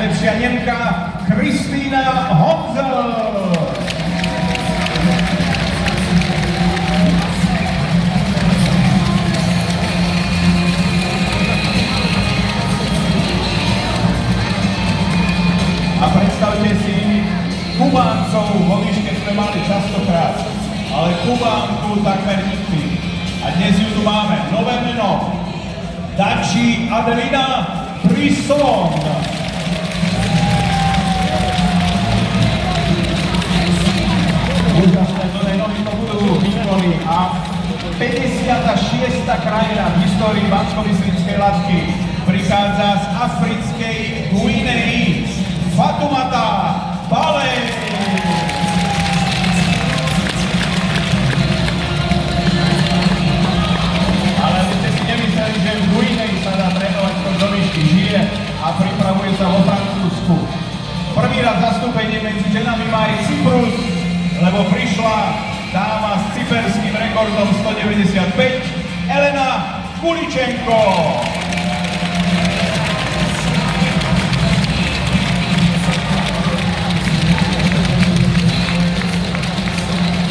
najlepšia Nemka Kristýna Honzel. A predstavte si, Kubáncov vo výške sme mali častokrát, ale Kubánku takmer nikdy. A dnes ju tu máme. Nové meno. Daci Adelina Brisson. Úžasné plné nohy to budú výkony a 56. krajina v histórii Banskobystrickej Latky prichádza z africkej Guinei. Fatoumata Baldé. Ale aby ste si nemysleli, že v Guinei sa dá trénovať do výšky, žije a pripravuje sa vo Francúzsku. Prvý raz zastúpenie medzi ženami má aj Cyprus, lebo prišla dáma s cyperským rekordom 195, Elena Kuličenko.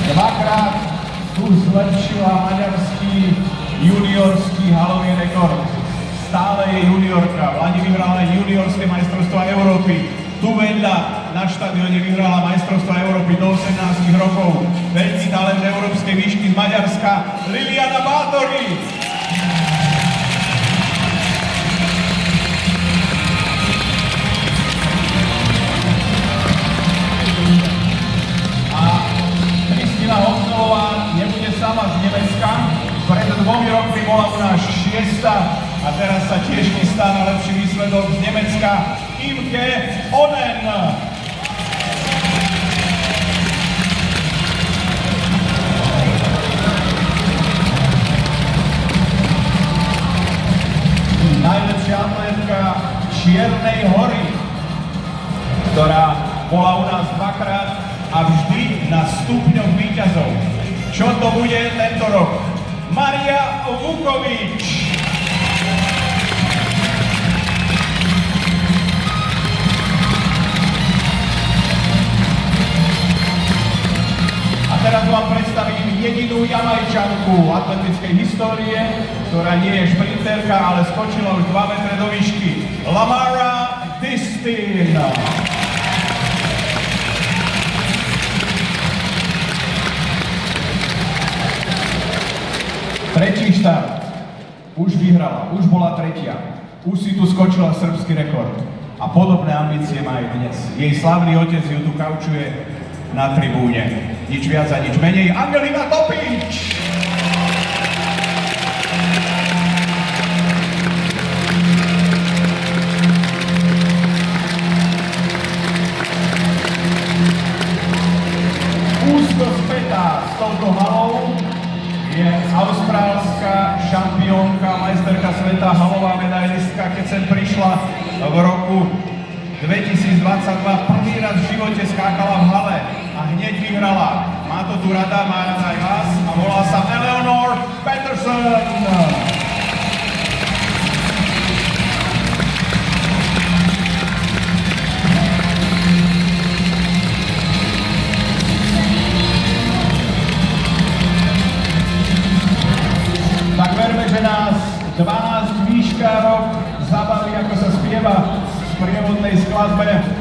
Dvakrát tu zlepšila maďarský juniorský halový rekord. Stále je juniorka. V Lani vyhrala juniorské majstrovstvá Európy. Tu vedľa na štadióne vyhrala majstrovstvá Európy do 18 rokov. Veľký talent európskej výšky z Maďarska Liliana Báthori. Honzelová nebude sama z Nemecka. Pred 2 rokmi bola u nás 6. a teraz sa tiež chystá na lepší výsledok z Nemecka Imke Onen. Najlepšia atletka Čiernej Hory, ktorá bola u nás 2-krát a vždy na stupňoch víťazov. Čo to bude tento rok? Maria Vukovič. A teraz vám predstavím jedinú Jamajčanku atletickej histórie, ktorá nie je šprinterka, ale skočila už 2 metre do výšky. Lamara Distin. Tretí štart. Už vyhrala, už bola tretia. Už si tu skočila srbský rekord. A podobné ambície má aj dnes. Jej slavný otec ju tu kaučuje na tribúne. Nič viac a nič menej. Angelina Topič! Úzko spätá s touto halou je austrálska šampiónka, majsterka sveta, halová medailistka, keď sem prišla v roku 2022. Prvý raz v živote skákala v hale a hneď vyhrala. Má to tu rada, má rada aj vás a volá sa Eleanor Peterson. Tak verme, že nás 12 výškárok zabaví, ako sa spieva v sprievodnej skladbe.